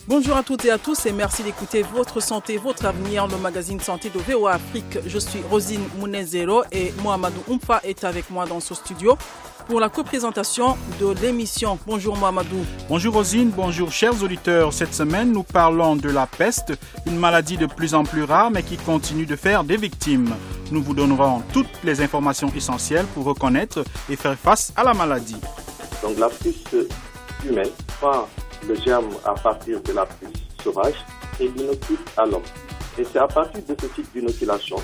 Bonjour à toutes et à tous et merci d'écouter Votre Santé, Votre Avenir, le magazine Santé de VOA Afrique. Je suis Rosine Mounezero et Mohamedou Oumfa est avec moi dans ce studio pour la coprésentation de l'émission. Bonjour Mohamedou. Bonjour Rosine, bonjour chers auditeurs. Cette semaine, nous parlons de la peste, une maladie de plus en plus rare mais qui continue de faire des victimes. Nous vous donnerons toutes les informations essentielles pour reconnaître et faire face à la maladie. Donc la puce humaine prend le germe à partir de la puce sauvage et l'inocule à l'homme. Et c'est à partir de ce type d'inoculation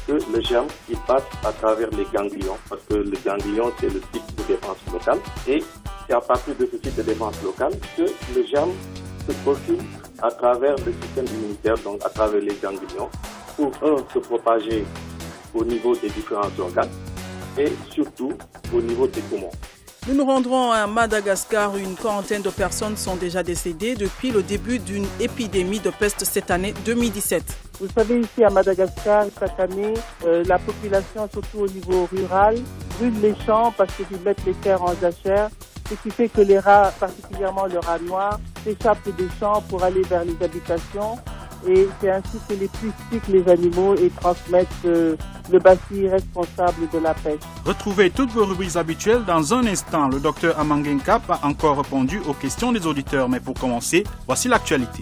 que le germe il passe à travers les ganglions, parce que le ganglion c'est le type de défense locale, et c'est à partir de ce type de défense locale que le germe se profile à travers le système immunitaire, donc à travers les ganglions, pour se propager au niveau des différents organes et surtout au niveau des poumons. Nous nous rendrons à Madagascar où une quarantaine de personnes sont déjà décédées depuis le début d'une épidémie de peste cette année 2017. Vous savez, ici à Madagascar, chaque année, la population, surtout au niveau rural, brûle les champs parce qu'ils mettent les terres en jachère, ce qui fait que les rats, particulièrement le rat noir, s'échappent des champs pour aller vers les habitations. Et c'est ainsi que les plus piquent les animaux et transmettent le bacille responsable de la peste. Retrouvez toutes vos rubriques habituelles dans un instant. Le docteur Amangenkap a encore répondu aux questions des auditeurs. Mais pour commencer, voici l'actualité.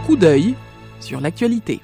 Coup d'œil sur l'actualité.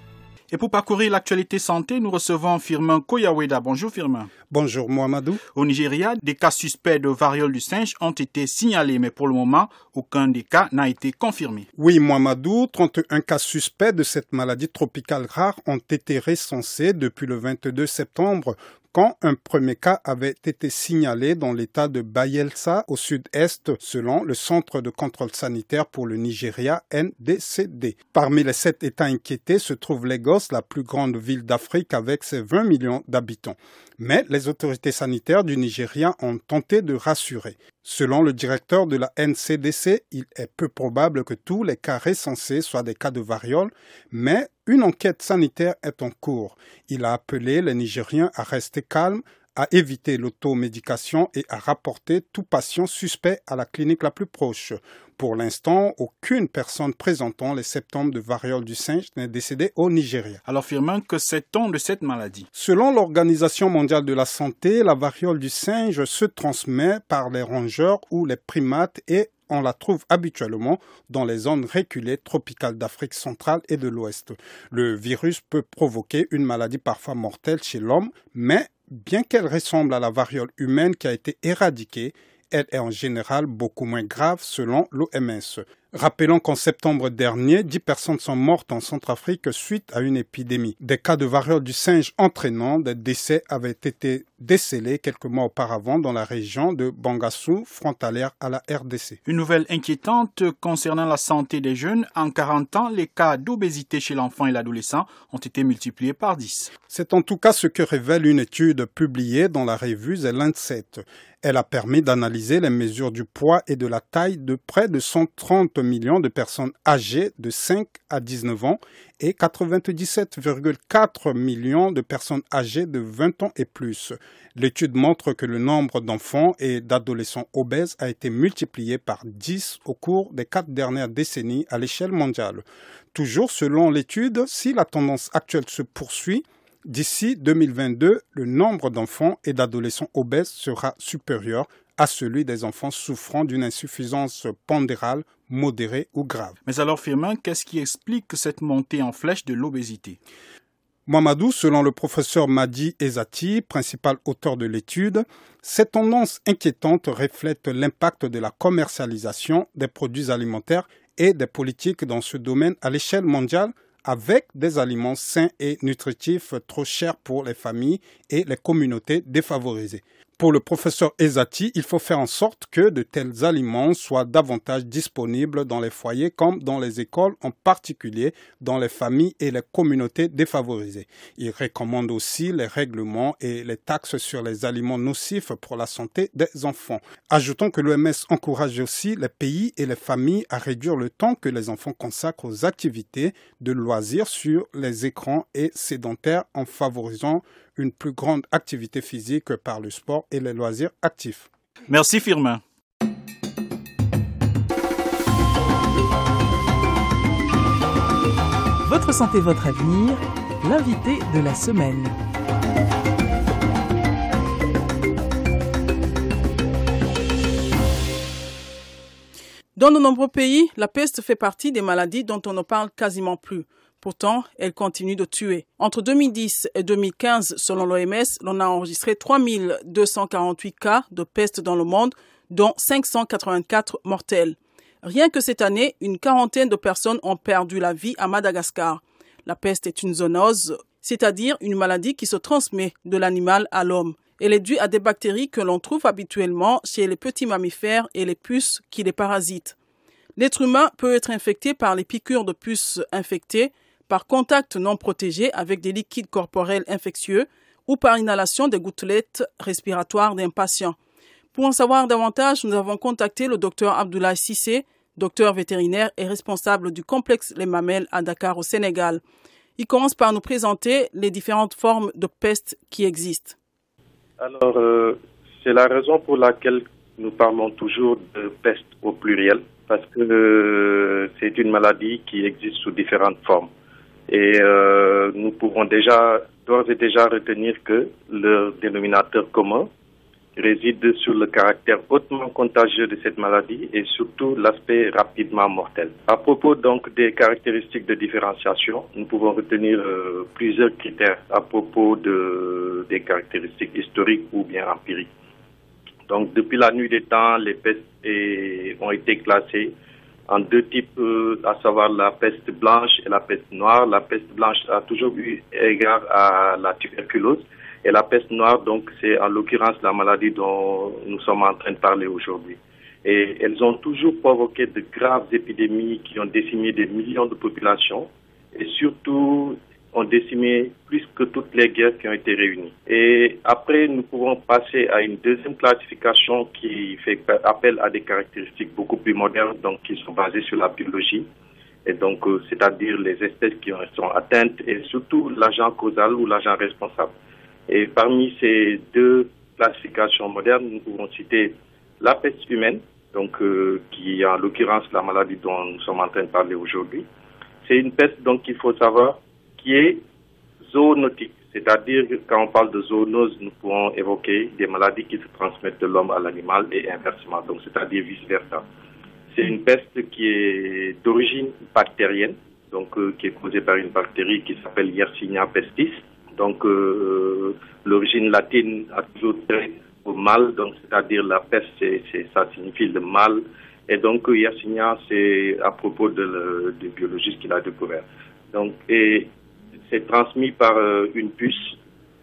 Et pour parcourir l'actualité santé, nous recevons Firmin Koyaweda. Bonjour Firmin. Bonjour Mohamedou. Au Nigeria, des cas suspects de variole du singe ont été signalés, mais pour le moment, aucun des cas n'a été confirmé. Oui Mohamedou, 31 cas suspects de cette maladie tropicale rare ont été recensés depuis le 22 septembre, quand un premier cas avait été signalé dans l'état de Bayelsa au sud-est, selon le Centre de contrôle sanitaire pour le Nigeria, NDCD. Parmi les 7 États inquiétés se trouve Lagos, la plus grande ville d'Afrique avec ses 20 millions d'habitants. Mais les autorités sanitaires du Nigeria ont tenté de rassurer. Selon le directeur de la NCDC, il est peu probable que tous les cas recensés soient des cas de variole, mais une enquête sanitaire est en cours. Il a appelé les Nigériens à rester calmes, à éviter l'automédication et à rapporter tout patient suspect à la clinique la plus proche. Pour l'instant, aucune personne présentant les symptômes de variole du singe n'est décédée au Nigeria. Alors Firmin, que sait-on de cette maladie? Selon l'Organisation mondiale de la santé, la variole du singe se transmet par les rongeurs ou les primates et on la trouve habituellement dans les zones reculées tropicales d'Afrique centrale et de l'Ouest. Le virus peut provoquer une maladie parfois mortelle chez l'homme, mais bien qu'elle ressemble à la variole humaine qui a été éradiquée, elle est en général beaucoup moins grave selon l'OMS. Rappelons qu'en septembre dernier, 10 personnes sont mortes en Centrafrique suite à une épidémie. Des cas de variole du singe entraînant des décès avaient été décelés quelques mois auparavant dans la région de Bangassou, frontalière à la RDC. Une nouvelle inquiétante concernant la santé des jeunes. En 40 ans, les cas d'obésité chez l'enfant et l'adolescent ont été multipliés par 10. C'est en tout cas ce que révèle une étude publiée dans la revue The Lancet. Elle a permis d'analyser les mesures du poids et de la taille de près de 130 millions de personnes âgées de 5 à 19 ans et 97,4 millions de personnes âgées de 20 ans et plus. L'étude montre que le nombre d'enfants et d'adolescents obèses a été multiplié par 10 au cours des 4 dernières décennies à l'échelle mondiale. Toujours selon l'étude, si la tendance actuelle se poursuit, d'ici 2022, le nombre d'enfants et d'adolescents obèses sera supérieur à celui des enfants souffrant d'une insuffisance pondérale modérée ou grave. Mais alors Firmin, qu'est-ce qui explique cette montée en flèche de l'obésité? Mohamedou, selon le professeur Madi Ezati, principal auteur de l'étude, cette tendance inquiétante reflète l'impact de la commercialisation des produits alimentaires et des politiques dans ce domaine à l'échelle mondiale, avec des aliments sains et nutritifs trop chers pour les familles et les communautés défavorisées. Pour le professeur Ezati, il faut faire en sorte que de tels aliments soient davantage disponibles dans les foyers comme dans les écoles, en particulier dans les familles et les communautés défavorisées. Il recommande aussi les règlements et les taxes sur les aliments nocifs pour la santé des enfants. Ajoutons que l'OMS encourage aussi les pays et les familles à réduire le temps que les enfants consacrent aux activités de loisirs sur les écrans et sédentaires en favorisant une plus grande activité physique par le sport et les loisirs actifs. Merci Firmin. Votre santé, votre avenir, l'invité de la semaine. Dans de nombreux pays, la peste fait partie des maladies dont on ne parle quasiment plus. Pourtant, elle continue de tuer. Entre 2010 et 2015, selon l'OMS, l'on a enregistré 3248 cas de peste dans le monde, dont 584 mortels. Rien que cette année, une quarantaine de personnes ont perdu la vie à Madagascar. La peste est une zoonose, c'est-à-dire une maladie qui se transmet de l'animal à l'homme. Elle est due à des bactéries que l'on trouve habituellement chez les petits mammifères et les puces qui les parasitent. L'être humain peut être infecté par les piqûres de puces infectées, par contact non protégé avec des liquides corporels infectieux ou par inhalation des gouttelettes respiratoires d'un patient. Pour en savoir davantage, nous avons contacté le docteur Abdoulaye Cissé, docteur vétérinaire et responsable du complexe Les Mamelles à Dakar au Sénégal. Il commence par nous présenter les différentes formes de peste qui existent. Alors, c'est la raison pour laquelle nous parlons toujours de peste au pluriel, parce que c'est une maladie qui existe sous différentes formes. Et nous pouvons d'ores et déjà retenir que le dénominateur commun réside sur le caractère hautement contagieux de cette maladie et surtout l'aspect rapidement mortel. À propos donc des caractéristiques de différenciation, nous pouvons retenir plusieurs critères à propos des caractéristiques historiques ou bien empiriques. Donc depuis la nuit des temps, les pestes ont été classées en deux types, à savoir la peste blanche et la peste noire. La peste blanche a toujours eu égard à la tuberculose. Et la peste noire, donc, c'est en l'occurrence la maladie dont nous sommes en train de parler aujourd'hui. Et elles ont toujours provoqué de graves épidémies qui ont décimé des millions de populations et surtout ont décimé plus que toutes les guerres qui ont été réunies. Et après, nous pouvons passer à une deuxième classification qui fait appel à des caractéristiques beaucoup plus modernes, donc qui sont basées sur la biologie. Et donc, c'est-à-dire les espèces qui sont atteintes et surtout l'agent causal ou l'agent responsable. Et parmi ces deux classifications modernes, nous pouvons citer la peste humaine, donc qui est en l'occurrence la maladie dont nous sommes en train de parler aujourd'hui. C'est une peste donc qu'il faut savoir qui est zoonotique, c'est-à-dire que quand on parle de zoonose, nous pouvons évoquer des maladies qui se transmettent de l'homme à l'animal et inversement, donc c'est-à-dire vice-versa. C'est une peste qui est d'origine bactérienne, donc qui est causée par une bactérie qui s'appelle Yersinia pestis. Donc, l'origine latine a toujours trait au mal, donc c'est-à-dire la peste, ça signifie le mal. Et donc, Yersinia, c'est à propos du biologiste qui l'a découvert. Donc, et c'est transmis par une puce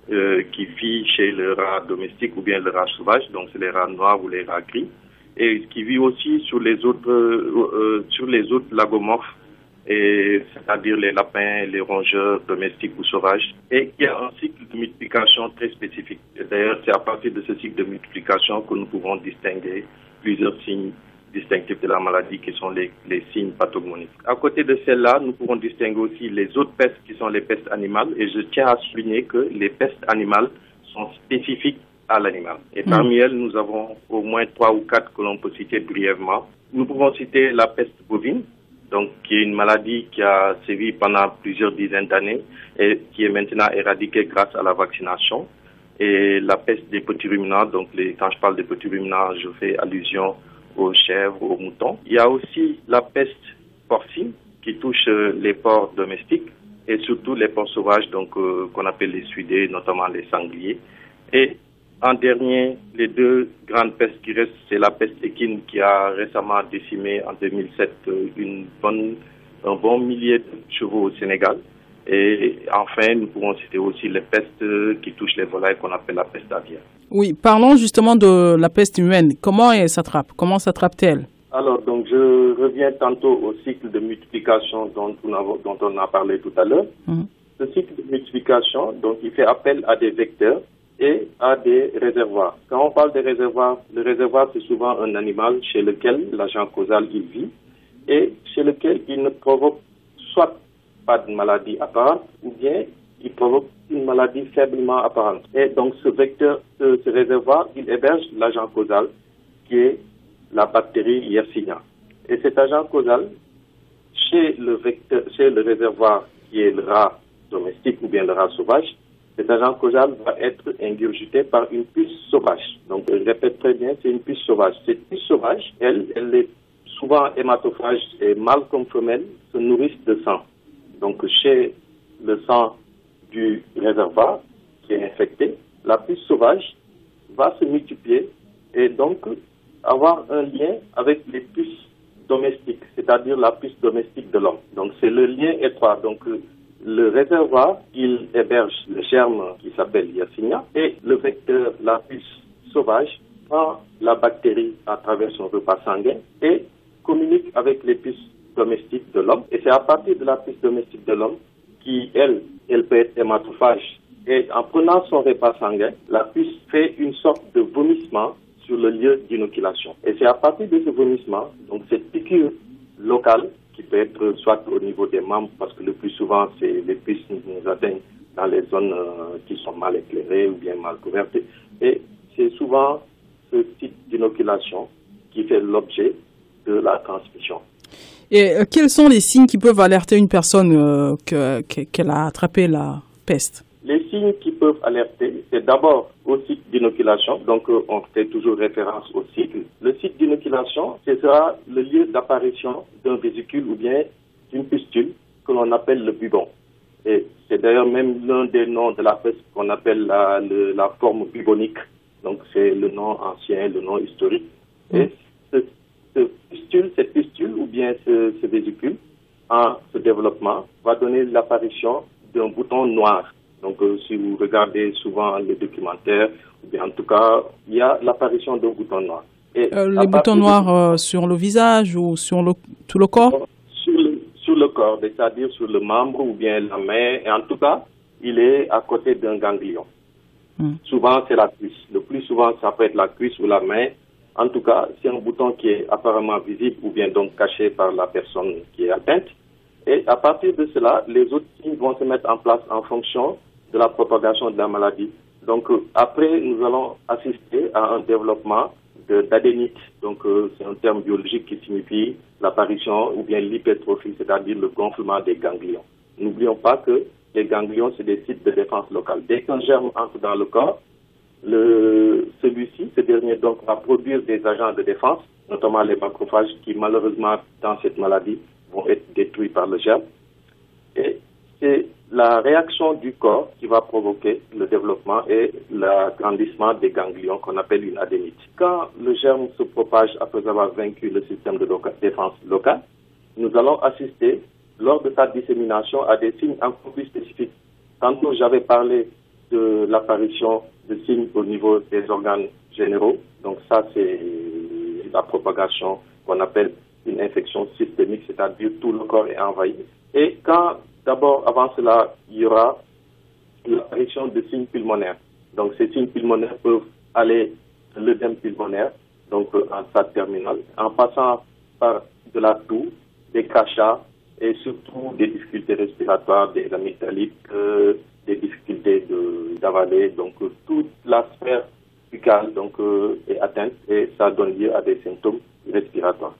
qui vit chez le rat domestique ou bien le rat sauvage, donc c'est les rats noirs ou les rats gris, et qui vit aussi sur les autres lagomorphes, c'est-à-dire les lapins, les rongeurs domestiques ou sauvages, et qui a un cycle de multiplication très spécifique. D'ailleurs, c'est à partir de ce cycle de multiplication que nous pouvons distinguer plusieurs signes distinctifs de la maladie qui sont les signes pathognomoniques. À côté de celles-là, nous pouvons distinguer aussi les autres pestes qui sont les pestes animales, et je tiens à souligner que les pestes animales sont spécifiques à l'animal. Et parmi elles, nous avons au moins 3 ou 4 que l'on peut citer brièvement. Nous pouvons citer la peste bovine, donc qui est une maladie qui a sévi pendant plusieurs dizaines d'années et qui est maintenant éradiquée grâce à la vaccination. Et la peste des petits ruminants, donc quand je parle des petits ruminants, je fais allusion aux chèvres, aux moutons. Il y a aussi la peste porcine qui touche les porcs domestiques et surtout les porcs sauvages, donc qu'on appelle les suidés, notamment les sangliers. Et en dernier, les deux grandes pestes qui restent, c'est la peste équine qui a récemment décimé en 2007 un bon millier de chevaux au Sénégal. Et enfin, nous pouvons citer aussi les pestes qui touchent les volailles qu'on appelle la peste aviaire. Oui, parlons justement de la peste humaine. Comment elle s'attrape? Comment s'attrape-t-elle? Alors, donc, je reviens tantôt au cycle de multiplication dont on a parlé tout à l'heure. Ce cycle de multiplication, donc, il fait appel à des vecteurs et à des réservoirs. Quand on parle des réservoirs, le réservoir, c'est souvent un animal chez lequel l'agent causal, il vit et chez lequel il ne provoque soit pas de maladie apparente ou bien il provoque une maladie faiblement apparente. Et donc, ce vecteur, ce réservoir, il héberge l'agent causal qui est la bactérie Yersinia. Et cet agent causal, chez le réservoir qui est le rat domestique ou bien le rat sauvage, cet agent causal va être ingurgité par une puce sauvage. Donc, je répète très bien, c'est une puce sauvage. Cette puce sauvage, elle est souvent hématophage et mâles comme femelles se nourrissent de sang. Donc, chez le sang du réservoir qui est infecté, la puce sauvage va se multiplier et donc avoir un lien avec les puces domestiques, c'est-à-dire la puce domestique de l'homme. Donc, c'est le lien étroit. Donc, le réservoir, il héberge le germe qui s'appelle Yersinia et le vecteur, la puce sauvage, prend la bactérie à travers son repas sanguin et communique avec les puces domestiques de l'homme. Et c'est à partir de la puce domestique de l'homme qui, elle peut être hématophage. Et en prenant son repas sanguin, la puce fait une sorte de vomissement sur le lieu d'inoculation. Et c'est à partir de ce vomissement, donc cette piqûre locale, qui peut être soit au niveau des membres, parce que le plus souvent, c'est les puces nous atteignent dans les zones qui sont mal éclairées ou bien mal couvertes. Et c'est souvent ce type d'inoculation qui fait l'objet de la transmission. Et quels sont les signes qui peuvent alerter une personne qu'elle a attrapé la peste? Les signes qui peuvent alerter, c'est d'abord au cycle d'inoculation. Donc, on fait toujours référence au cycle. Le cycle d'inoculation, ce sera le lieu d'apparition d'un vésicule ou bien d'une pustule que l'on appelle le bubon. Et c'est d'ailleurs même l'un des noms de la peste qu'on appelle la forme bubonique. Donc, c'est le nom ancien, le nom historique. Et cette pustule ou bien ce vésicule, en ce développement, va donner l'apparition d'un bouton noir. Donc, si vous regardez souvent les documentaires, ou bien en tout cas, il y a l'apparition d'un bouton noir. Et les boutons noirs sur le visage ou sur tout le corps? Sur le corps, c'est-à-dire sur le membre ou bien la main. Et en tout cas, il est à côté d'un ganglion. Souvent, c'est la cuisse. Le plus souvent, ça peut être la cuisse ou la main. En tout cas, c'est un bouton qui est apparemment visible ou bien donc caché par la personne qui est atteinte. Et à partir de cela, les autres signes vont se mettre en place en fonction de la propagation de la maladie. Donc, après, nous allons assister à un développement d'adénite. Donc, c'est un terme biologique qui signifie l'apparition ou bien l'hypertrophie, c'est-à-dire le gonflement des ganglions. N'oublions pas que les ganglions, c'est des sites de défense locale. Dès qu'un germe entre dans le corps, ce dernier donc va produire des agents de défense, notamment les macrophages qui, malheureusement, dans cette maladie, vont être détruits par le germe. Et c'est la réaction du corps qui va provoquer le développement et l'agrandissement des ganglions qu'on appelle une adénite. Quand le germe se propage après avoir vaincu le système de défense locale, nous allons assister, lors de sa dissémination, à des signes encore plus spécifiques. Tantôt, j'avais parlé de l'apparition de signes au niveau des organes généraux. Donc ça, c'est la propagation qu'on appelle une infection systémique, c'est-à-dire tout le corps est envahi. Et quand, d'abord, avant cela, il y aura l'apparition de signes pulmonaires. Donc ces signes pulmonaires peuvent aller de l'œdème pulmonaire, donc en stade terminal, en passant par de la toux, des crachats et surtout des difficultés respiratoires, des amygdalites, des difficultés d'avaler. Donc toute la sphère buccale est atteinte et ça donne lieu à des symptômes respiratoires.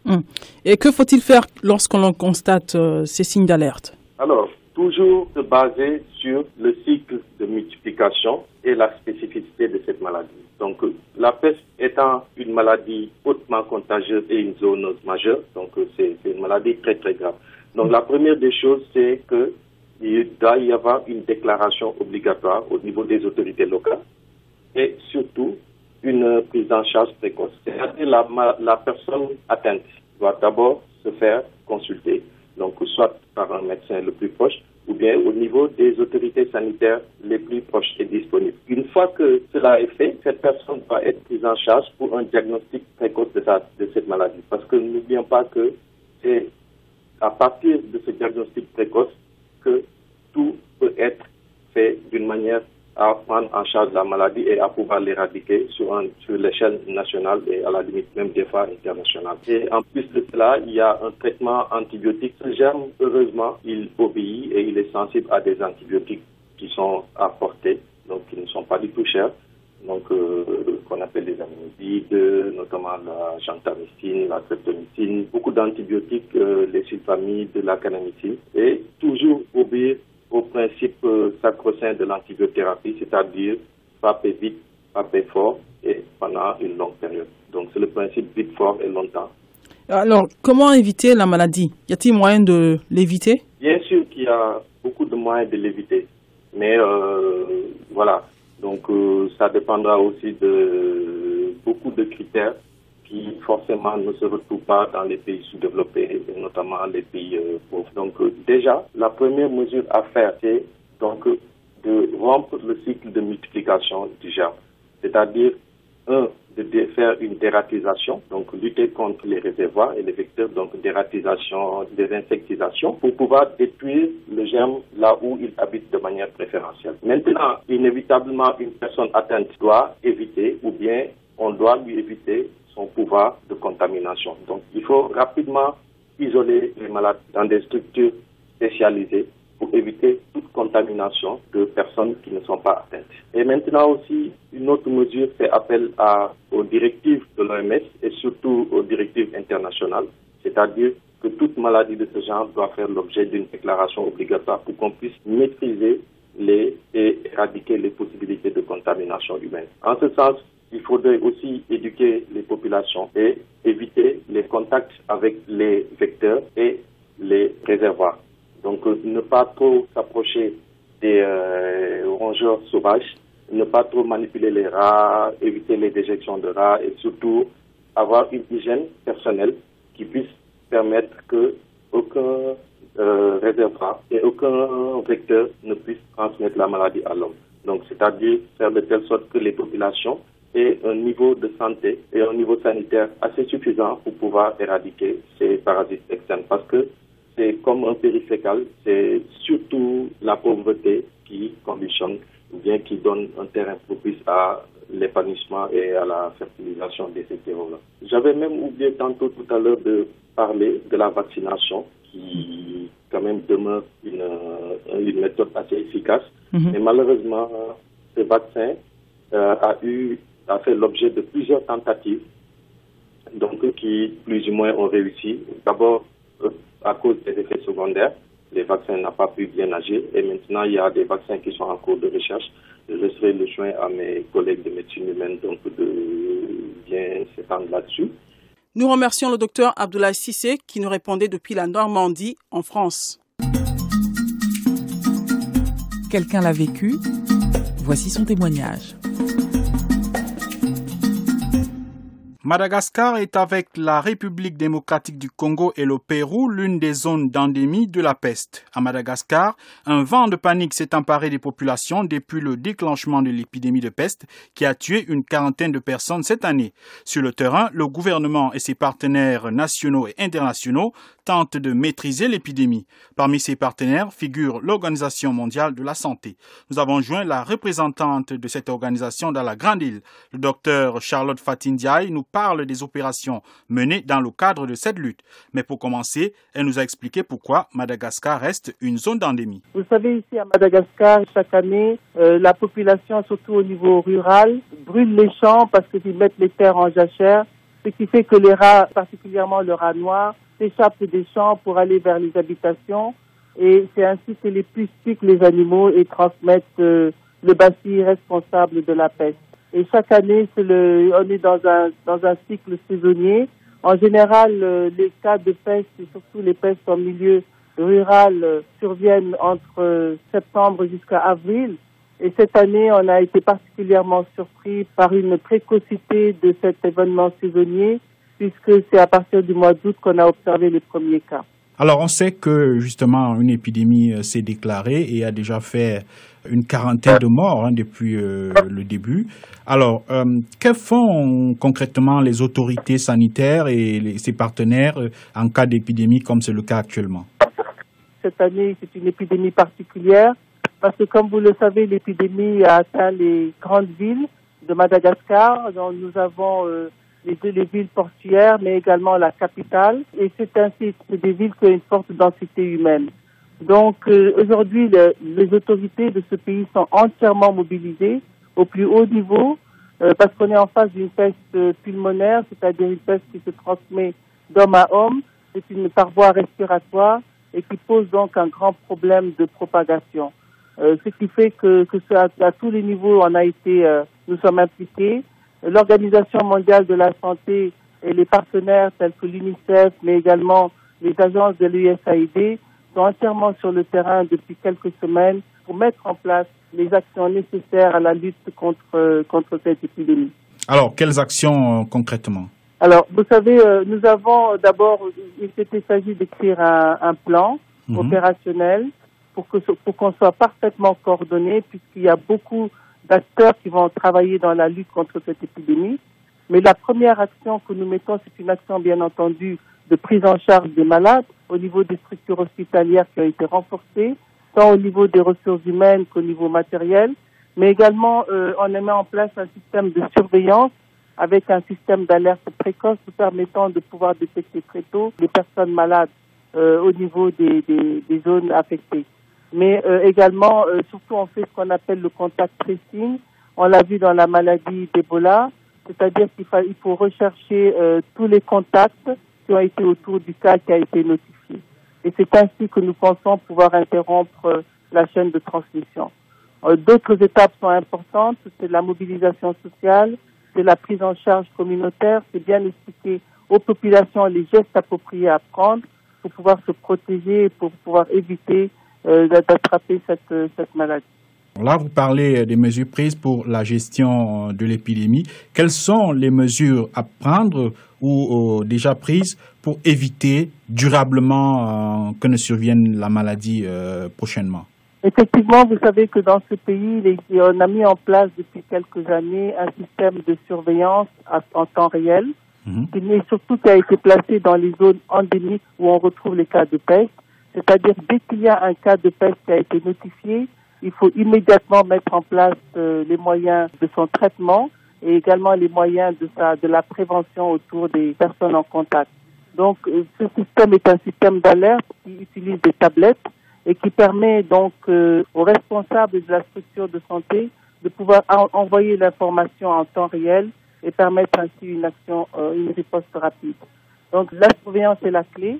Et que faut-il faire lorsqu'on constate ces signes d'alerte? Alors, toujours se baser sur le cycle de multiplication et la spécificité de cette maladie. Donc, la peste étant une maladie hautement contagieuse et une zoonose majeure, donc c'est une maladie très très grave. Donc, la première des choses, c'est qu'il doit y avoir une déclaration obligatoire au niveau des autorités locales et surtout une prise en charge précoce. C'est-à-dire la personne atteinte doit d'abord se faire consulter, donc soit par un médecin le plus proche ou bien au niveau des autorités sanitaires les plus proches et disponibles. Une fois que cela est fait, cette personne va être prise en charge pour un diagnostic précoce de cette maladie. Parce que n'oublions pas que c'est à partir de ce diagnostic précoce que tout peut être fait d'une manière à prendre en charge la maladie et à pouvoir l'éradiquer sur l'échelle nationale et à la limite même des fois internationale. Et en plus de cela, il y a un traitement antibiotique. Ce germe, heureusement, il obéit et il est sensible à des antibiotiques qui sont apportés, donc qui ne sont pas du tout chers, donc qu'on qu'on appelle les aminobutyles, notamment la gentamicine, la streptomycine, beaucoup d'antibiotiques, les sulfamides, la kanamycine, et toujours obéir au principe sacro-saint de l'antibiothérapie, c'est-à-dire frapper vite, frapper fort et pendant une longue période. Donc c'est le principe vite, fort et longtemps. Alors, comment éviter la maladie? Y a-t-il moyen de l'éviter? Bien sûr qu'il y a beaucoup de moyens de l'éviter, mais voilà. Donc ça dépendra aussi de beaucoup de critères qui forcément ne se retrouvent pas dans les pays sous-développés, et notamment les pays pauvres. Donc déjà, la première mesure à faire, c'est donc de rompre le cycle de multiplication du germe. C'est-à-dire, de faire une dératisation, donc lutter contre les réservoirs et les vecteurs, donc dératisation, désinsectisation, pour pouvoir détruire le germe là où il habite de manière préférentielle. Maintenant, inévitablement, une personne atteinte doit éviter, ou bien on doit lui éviter son pouvoir de contamination. Donc, il faut rapidement isoler les malades dans des structures spécialisées pour éviter toute contamination de personnes qui ne sont pas atteintes. Et maintenant aussi, une autre mesure fait appel aux directives de l'OMS et surtout aux directives internationales, c'est-à-dire que toute maladie de ce genre doit faire l'objet d'une déclaration obligatoire pour qu'on puisse maîtriser et éradiquer les possibilités de contamination humaine. En ce sens, il faudrait aussi éduquer les populations et éviter les contacts avec les vecteurs et les réservoirs. Donc, ne pas trop s'approcher des rongeurs sauvages, ne pas trop manipuler les rats, éviter les déjections de rats et surtout avoir une hygiène personnelle qui puisse permettre que aucun réservoir et aucun vecteur ne puisse transmettre la maladie à l'homme. Donc, c'est-à-dire faire de telle sorte que les populations aient un niveau de santé et un niveau sanitaire assez suffisant pour pouvoir éradiquer ces parasites externes. Parce que c'est comme un périfécal, c'est surtout la pauvreté qui conditionne ou bien qui donne un terrain propice à l'épanouissement et à la fertilisation des hétéros-là. J'avais même oublié tantôt tout à l'heure de parler de la vaccination qui quand même demeure une méthode assez efficace. Mais malheureusement, ce vaccin a fait l'objet de plusieurs tentatives donc qui plus ou moins ont réussi. D'abord, à cause des effets secondaires, les vaccins n'ont pas pu bien agir et maintenant il y a des vaccins qui sont en cours de recherche. Je laisserai le soin à mes collègues de médecine humaine donc de bien s'étendre là-dessus. Nous remercions le docteur Abdoulaye Cissé qui nous répondait depuis la Normandie en France. Quelqu'un l'a vécu? Voici son témoignage. Madagascar est avec la République démocratique du Congo et le Pérou l'une des zones d'endémie de la peste. À Madagascar, un vent de panique s'est emparé des populations depuis le déclenchement de l'épidémie de peste qui a tué une quarantaine de personnes cette année. Sur le terrain, le gouvernement et ses partenaires nationaux et internationaux tentent de maîtriser l'épidémie. Parmi ses partenaires figure l'Organisation mondiale de la santé. Nous avons joint la représentante de cette organisation dans la Grande Île, le docteur Charlotte Fatindiaï, nous parle des opérations menées dans le cadre de cette lutte. Mais pour commencer, elle nous a expliqué pourquoi Madagascar reste une zone d'endémie. Vous savez, ici à Madagascar, chaque année, la population, surtout au niveau rural, brûle les champs parce qu'ils mettent les terres en jachère, ce qui fait que les rats, particulièrement le rat noir, s'échappent des champs pour aller vers les habitations. Et c'est ainsi que les puces piquent les animaux et transmettent le bacille responsable de la peste. Et chaque année, on est dans un cycle saisonnier. En général, les cas de peste, et surtout les pestes en milieu rural, surviennent entre septembre jusqu'à avril. Et cette année, on a été particulièrement surpris par une précocité de cet événement saisonnier, puisque c'est à partir du mois d'août qu'on a observé les premiers cas. Alors, on sait que, justement, une épidémie s'est déclarée et a déjà fait une quarantaine de morts depuis le début. Alors, que font concrètement les autorités sanitaires et ses partenaires en cas d'épidémie comme c'est le cas actuellement? Cette année, c'est une épidémie particulière parce que, comme vous le savez, l'épidémie a atteint les grandes villes de Madagascar. Donc, nous avons les villes portuaires, mais également la capitale. Et c'est des villes qui ont une forte densité humaine. Donc, aujourd'hui, les autorités de ce pays sont entièrement mobilisées au plus haut niveau parce qu'on est en face d'une peste pulmonaire, c'est-à-dire une peste qui se transmet d'homme à homme. C'est une par voie respiratoire et qui pose donc un grand problème de propagation. Ce qui fait que à tous les niveaux, nous sommes impliqués. L'Organisation mondiale de la santé et les partenaires tels que l'UNICEF, mais également les agences de l'USAID sont entièrement sur le terrain depuis quelques semaines pour mettre en place les actions nécessaires à la lutte contre cette épidémie. Alors, quelles actions concrètement? Alors, vous savez, nous avons d'abord, il s'agit d'écrire un plan opérationnel pour qu'on soit parfaitement coordonné, puisqu'il y a beaucoup d'acteurs qui vont travailler dans la lutte contre cette épidémie. Mais la première action que nous mettons, c'est une action, bien entendu, de prise en charge des malades au niveau des structures hospitalières qui ont été renforcées, tant au niveau des ressources humaines qu'au niveau matériel. Mais également, on met en place un système de surveillance avec un système d'alerte précoce permettant de pouvoir détecter très tôt les personnes malades au niveau des zones affectées. Mais également, surtout, on fait ce qu'on appelle le contact tracing. On l'a vu dans la maladie d'Ebola, c'est-à-dire qu'il faut rechercher tous les contacts qui ont été autour du cas qui a été notifié. Et c'est ainsi que nous pensons pouvoir interrompre la chaîne de transmission. D'autres étapes sont importantes, c'est la mobilisation sociale, c'est la prise en charge communautaire, c'est bien expliquer aux populations les gestes appropriés à prendre pour pouvoir se protéger et pour pouvoir éviter d'attraper cette maladie. Là, vous parlez des mesures prises pour la gestion de l'épidémie. Quelles sont les mesures à prendre ou déjà prises pour éviter durablement que ne survienne la maladie prochainement? Effectivement, vous savez que dans ce pays, on a mis en place depuis quelques années un système de surveillance en temps réel, mais surtout qui a été placé dans les zones endémiques où on retrouve les cas de peste. C'est-à-dire, dès qu'il y a un cas de peste qui a été notifié, il faut immédiatement mettre en place les moyens de son traitement et également les moyens de la prévention autour des personnes en contact. Donc, ce système est un système d'alerte qui utilise des tablettes et qui permet donc aux responsables de la structure de santé de pouvoir envoyer l'information en temps réel et permettre ainsi une riposte rapide. Donc, la surveillance est la clé.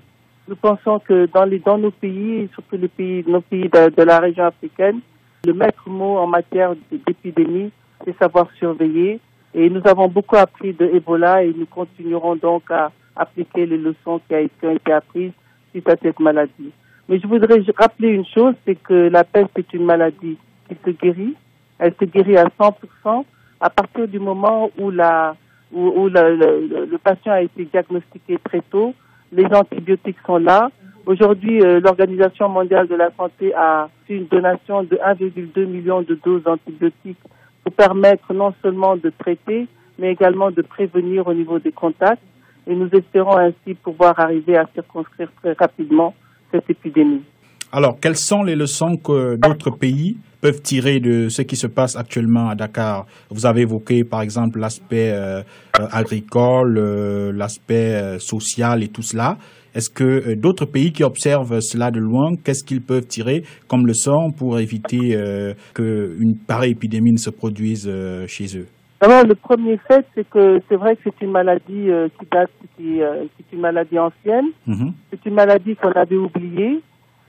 Nous pensons que dans nos pays, surtout nos pays de la région africaine, le maître mot en matière d'épidémie, c'est savoir surveiller. Et nous avons beaucoup appris de Ebola et nous continuerons donc à appliquer les leçons qui ont été apprises suite à cette maladie. Mais je voudrais rappeler une chose, c'est que la peste est une maladie qui se guérit. Elle se guérit à 100% à partir du moment où le patient a été diagnostiqué très tôt. Les antibiotiques sont là. Aujourd'hui, l'Organisation mondiale de la santé a fait une donation de 1,2 million de doses d'antibiotiques pour permettre non seulement de traiter, mais également de prévenir au niveau des contacts. Et nous espérons ainsi pouvoir arriver à circonscrire très rapidement cette épidémie. Alors, quelles sont les leçons que d'autres pays peuvent tirer de ce qui se passe actuellement à Dakar? Vous avez évoqué, par exemple, l'aspect agricole, l'aspect social et tout cela. Est-ce que d'autres pays qui observent cela de loin, qu'est-ce qu'ils peuvent tirer comme leçon pour éviter qu'une pareille épidémie ne se produise chez eux? Alors, le premier fait, c'est vrai que c'est une maladie qui est une maladie ancienne. C'est une maladie qu'on avait oubliée.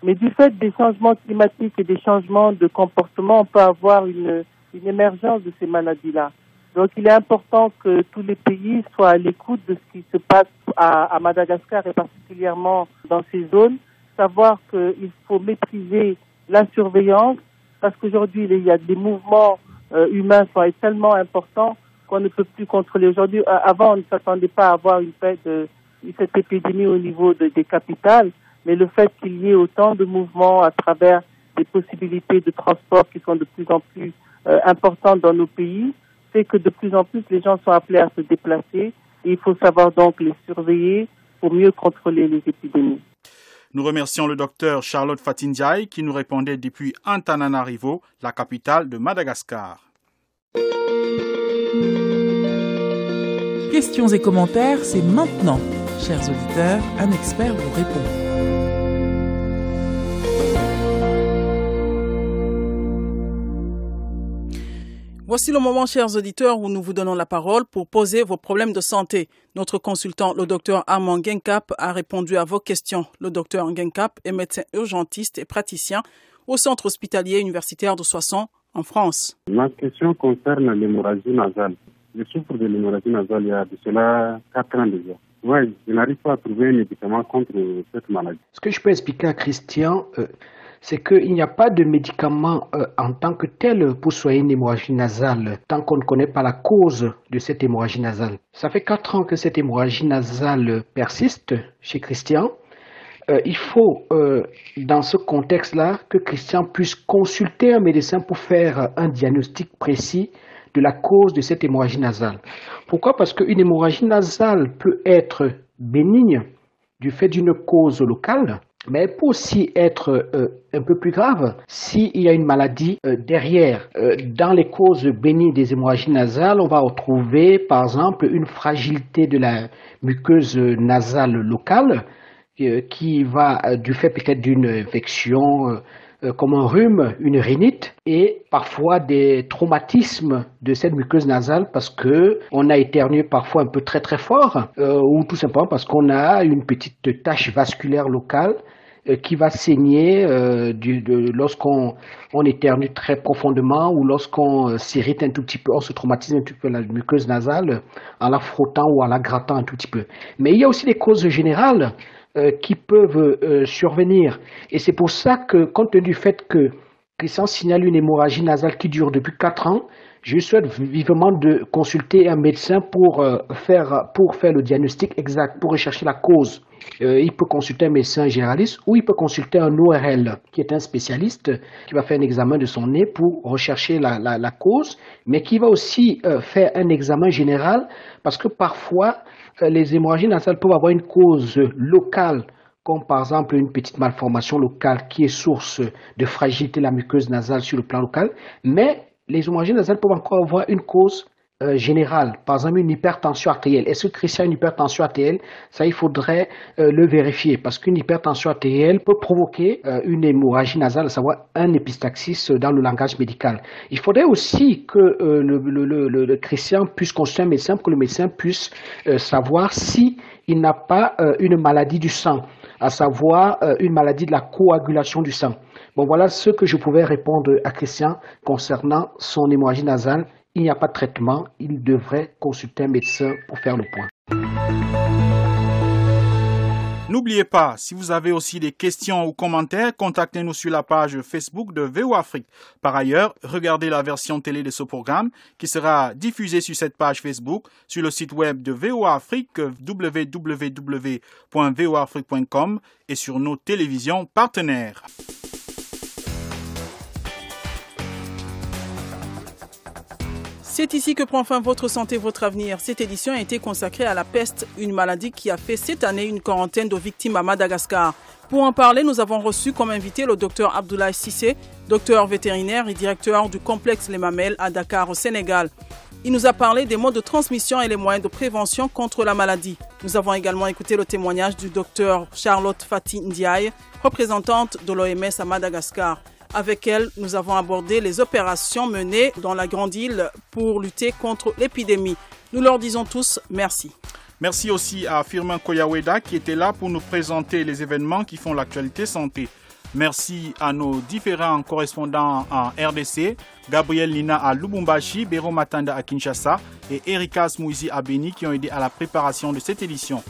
Mais du fait des changements climatiques et des changements de comportement, on peut avoir une émergence de ces maladies-là. Donc, il est important que tous les pays soient à l'écoute de ce qui se passe à Madagascar et particulièrement dans ces zones. Savoir qu'il faut maîtriser la surveillance parce qu'aujourd'hui, il y a des mouvements humains qui sont tellement importants qu'on ne peut plus contrôler. Aujourd'hui, avant, on ne s'attendait pas à avoir cette épidémie au niveau des capitales. Mais le fait qu'il y ait autant de mouvements à travers des possibilités de transport qui sont de plus en plus importantes dans nos pays, fait que de plus en plus les gens sont appelés à se déplacer et il faut savoir donc les surveiller pour mieux contrôler les épidémies. Nous remercions le docteur Charlotte Fatindiaï qui nous répondait depuis Antananarivo, la capitale de Madagascar. Questions et commentaires, c'est maintenant. Chers auditeurs, un expert vous répond. Voici le moment, chers auditeurs, où nous vous donnons la parole pour poser vos problèmes de santé. Notre consultant, le docteur Armand Genkap, a répondu à vos questions. Le docteur Genkap est médecin urgentiste et praticien au centre hospitalier universitaire de Soissons, en France. Ma question concerne l'hémorragie nasale. Je souffre de l'hémorragie nasale il y a de cela 4 ans déjà. Oui, je n'arrive pas à trouver un médicament contre cette maladie. Ce que je peux expliquer à Christian, c'est qu'il n'y a pas de médicament en tant que tel pour soigner une hémorragie nasale tant qu'on ne connaît pas la cause de cette hémorragie nasale. Ça fait 4 ans que cette hémorragie nasale persiste chez Christian. Il faut, dans ce contexte-là, que Christian puisse consulter un médecin pour faire un diagnostic précis de la cause de cette hémorragie nasale. Pourquoi? Parce qu'une hémorragie nasale peut être bénigne du fait d'une cause locale, mais elle peut aussi être un peu plus grave s'il y a une maladie derrière. Dans les causes bénignes des hémorragies nasales, on va retrouver par exemple une fragilité de la muqueuse nasale locale qui va du fait peut-être d'une infection comme un rhume, une rhinite et parfois des traumatismes de cette muqueuse nasale parce que on a éternué parfois un peu très très fort ou tout simplement parce qu'on a une petite tache vasculaire locale qui va saigner lorsqu'on éternue très profondément ou lorsqu'on s'irrite un tout petit peu, on se traumatise un tout petit peu la muqueuse nasale en la frottant ou en la grattant un tout petit peu. Mais il y a aussi des causes générales qui peuvent survenir. Et c'est pour ça que, compte tenu du fait que Christian signale une hémorragie nasale qui dure depuis 4 ans, je souhaite vivement de consulter un médecin pour faire le diagnostic exact, pour rechercher la cause. Il peut consulter un médecin généraliste ou il peut consulter un ORL qui est un spécialiste qui va faire un examen de son nez pour rechercher la cause, mais qui va aussi faire un examen général parce que parfois les hémorragies nasales peuvent avoir une cause locale, comme par exemple une petite malformation locale qui est source de fragilité de la muqueuse nasale sur le plan local, mais les hémorragies nasales peuvent encore avoir une cause générale, par exemple une hypertension artérielle. Est-ce que Christian a une hypertension artérielle? Ça, il faudrait le vérifier, parce qu'une hypertension artérielle peut provoquer une hémorragie nasale, à savoir un épistaxis dans le langage médical. Il faudrait aussi que le Christian puisse consulter un médecin pour que le médecin puisse savoir si il n'a pas une maladie du sang, à savoir une maladie de la coagulation du sang. Bon, voilà ce que je pouvais répondre à Christian concernant son hémorragie nasale. Il n'y a pas de traitement, il devrait consulter un médecin pour faire le point. N'oubliez pas, si vous avez aussi des questions ou commentaires, contactez-nous sur la page Facebook de VOA Afrique. Par ailleurs, regardez la version télé de ce programme qui sera diffusée sur cette page Facebook, sur le site web de VOA Afrique, www.voafrique.com et sur nos télévisions partenaires. C'est ici que prend fin Votre santé, votre avenir. Cette édition a été consacrée à la peste, une maladie qui a fait cette année une quarantaine de victimes à Madagascar. Pour en parler, nous avons reçu comme invité le docteur Abdoulaye Cissé, docteur vétérinaire et directeur du complexe Les Mamelles à Dakar au Sénégal. Il nous a parlé des modes de transmission et les moyens de prévention contre la maladie. Nous avons également écouté le témoignage du docteur Charlotte Fati Ndiaye, représentante de l'OMS à Madagascar. Avec elle, nous avons abordé les opérations menées dans la grande île pour lutter contre l'épidémie. Nous leur disons tous merci. Merci aussi à Firmin Koyaweda qui était là pour nous présenter les événements qui font l'actualité santé. Merci à nos différents correspondants en RDC, Gabriel Lina à Lubumbashi, Béro Matanda à Kinshasa et Erika Smouizi à Beni qui ont aidé à la préparation de cette édition.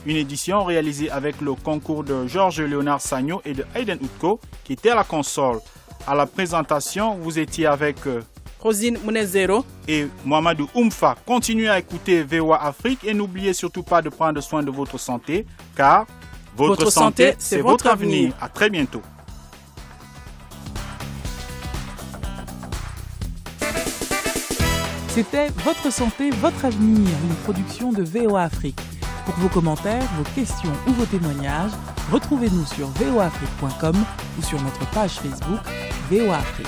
Une édition réalisée avec le concours de Georges Léonard Sagno et de Hayden Utko qui était à la console. À la présentation, vous étiez avec Rosine Munezero et Mohamedou Oumfa. Continuez à écouter VOA Afrique et n'oubliez surtout pas de prendre soin de votre santé car votre santé, c'est votre avenir. À très bientôt. C'était Votre santé, votre avenir, une production de VOA Afrique. Pour vos commentaires, vos questions ou vos témoignages, retrouvez-nous sur voafrique.com ou sur notre page Facebook VOA Afrique.